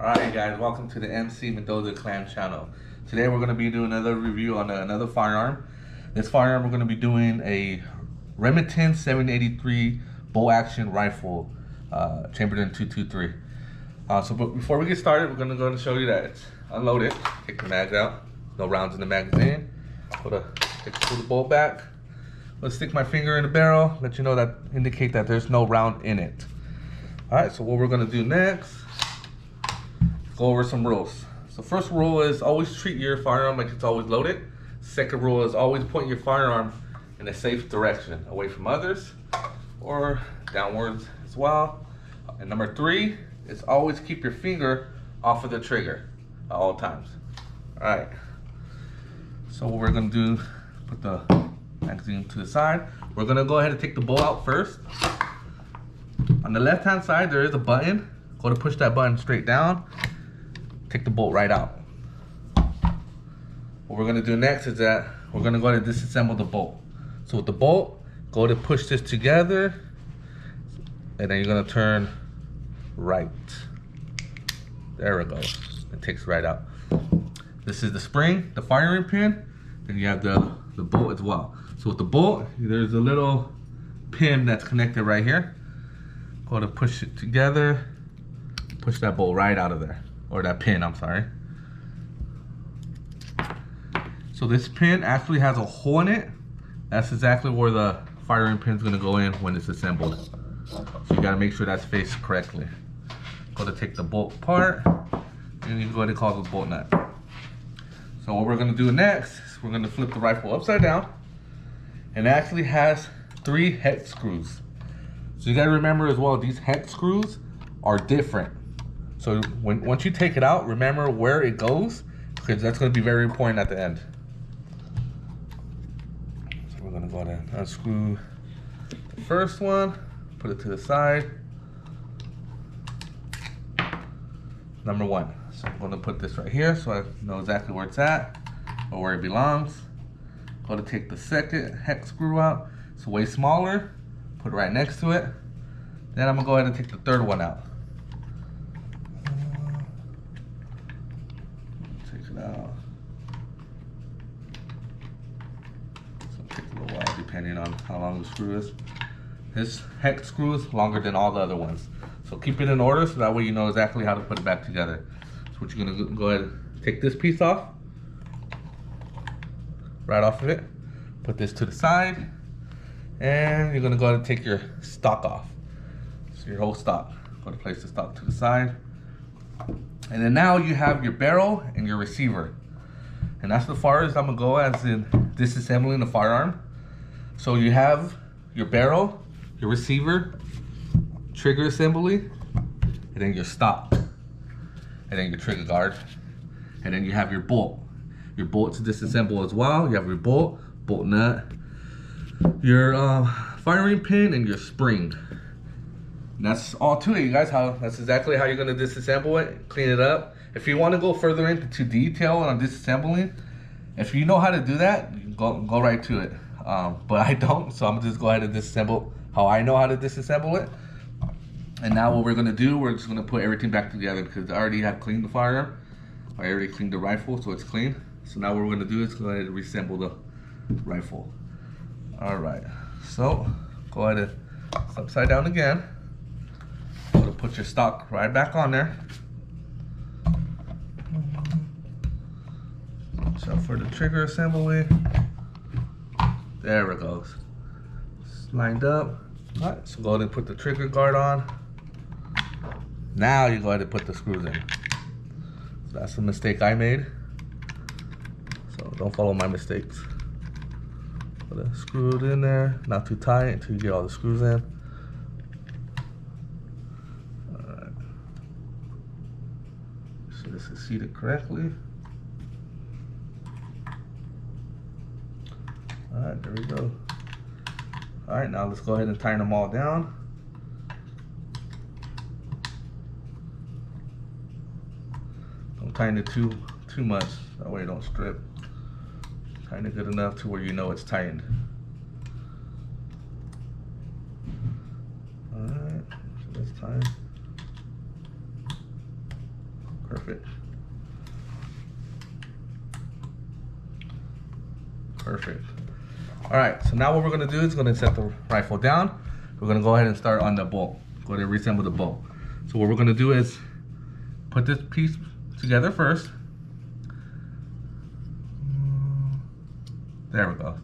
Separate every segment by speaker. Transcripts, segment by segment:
Speaker 1: Alright guys, welcome to the MC Mendoza Clan channel. Today we're going to be doing another review on another firearm. This firearm we're going to be doing a Remington 783 bolt action rifle, chambered in .223. But before we get started, we're going to go and show you that it's unloaded. Take the mags out, no rounds in the magazine. Pull the bolt back. Let's stick my finger in the barrel, let you know that indicate that there's no round in it. Alright, so what we're going to do next, go over some rules. So first rule is always treat your firearm like it's always loaded. Second rule is always point your firearm in a safe direction, away from others or downwards as well. And number 3 is always keep your finger off of the trigger at all times. Alright, so what we're going to do, put the magazine to the side. We're going to go ahead and take the bolt out first. On the left hand side there is a button. Go to push that button straight down. Take the bolt right out. What we're going to do next is that we're going to go ahead and disassemble the bolt. So with the bolt, go to push this together, and then you're going to turn right. There it goes. It takes right out. This is the spring, the firing pin, and you have the bolt as well. So with the bolt, there's a little pin that's connected right here. Go to push it together, push that bolt right out of there. Or that pin, I'm sorry. So this pin actually has a hole in it. That's exactly where the firing pin is going to go in when it's assembled. So you got to make sure that's faced correctly. Go to take the bolt apart, and you go ahead and call the bolt nut. So what we're going to do next is we're going to flip the rifle upside down. And it actually has 3 hex screws. So you got to remember as well, these hex screws are different. So once you take it out, remember where it goes, because that's going to be very important at the end. So we're going to go ahead and unscrew the first one, put it to the side. Number 1. So I'm going to put this right here so I know exactly where it's at or where it belongs. Go to take the second hex screw out. It's way smaller. Put it right next to it. Then I'm going to go ahead and take the third one out. Take it out. So it takes a little while depending on how long the screw is. This hex screw is longer than all the other ones. So keep it in order so that way you know exactly how to put it back together. So what you're going to go ahead and take this piece off. Right off of it. Put this to the side. And you're going to go ahead and take your stock off. So your whole stock. Go to place the stock to the side. And then now you have your barrel and your receiver. And that's the farthest I'm going to go as in disassembling the firearm. So you have your barrel, your receiver, trigger assembly, and then your stock. And then your trigger guard. And then you have your bolt. Your bolt to disassemble as well. You have your bolt nut, your firing pin, and your spring. And that's all to it, you guys. That's exactly how you're going to disassemble it, clean it up. If you want to go further into detail on disassembling, if you know how to do that, you go right to it. But I don't, so I'm going to just go ahead and disassemble how I know how to disassemble it. And now what we're going to do, we're just going to put everything back together because I already have cleaned the firearm. I already cleaned the rifle, so it's clean. So now what we're going to do is go ahead and reassemble the rifle. Alright, so go ahead and it's upside down again. Go to put your stock right back on there. So for the trigger assembly, there it goes. It's lined up. Alright, so go ahead and put the trigger guard on. Now you go ahead and put the screws in. So that's the mistake I made. So don't follow my mistakes. Put it screwed in there, not too tight until you get all the screws in. Alright. So this is seated correctly. Alright, there we go. Alright, now let's go ahead and tighten them all down. Don't tighten it too much, that way it don't strip. Tighten it good enough to where you know it's tightened. Alright, so that's tight. Perfect. Perfect. All right, so now what we're gonna do is gonna set the rifle down. We're gonna go ahead and start on the bolt. Go ahead and reassemble the bolt. So what we're gonna do is put this piece together first. There we go.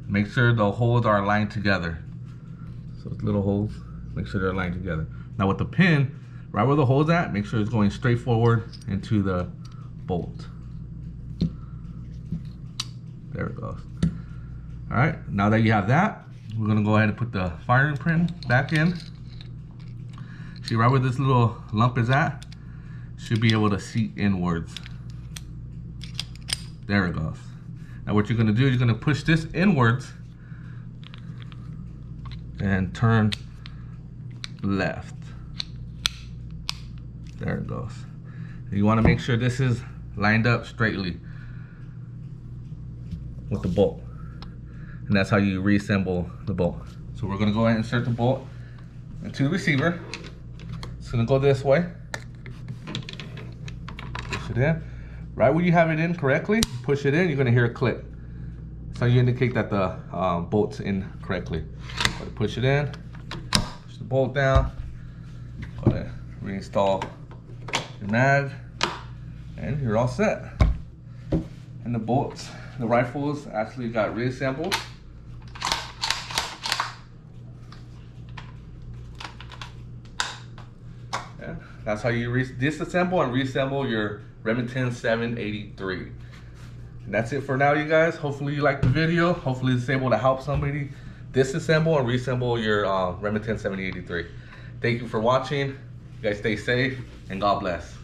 Speaker 1: Make sure the holes are aligned together. So it's little holes, make sure they're aligned together. Now with the pin, right where the hole's at, make sure it's going straight forward into the bolt. There it goes. All right, now that you have that, we're gonna go ahead and put the firing pin back in. See right where this little lump is at, should be able to seat inwards. There it goes. Now what you're gonna do is you're gonna push this inwards and turn left. There it goes. And you wanna make sure this is lined up straightly with the bolt. And that's how you reassemble the bolt. So we're gonna go ahead and insert the bolt into the receiver. It's gonna go this way. Push it in. Right where you have it in correctly, push it in, you're gonna hear a click. So you indicate that the bolt's in correctly. Go to push it in, push the bolt down, go to reinstall your mag, and you're all set. And the bolts, the rifles actually got reassembled. Yeah, that's how you disassemble and reassemble your Remington 783. And that's it for now, you guys. Hopefully you liked the video. Hopefully it's able to help somebody disassemble and reassemble your Remington 783. Thank you for watching. You guys stay safe and God bless.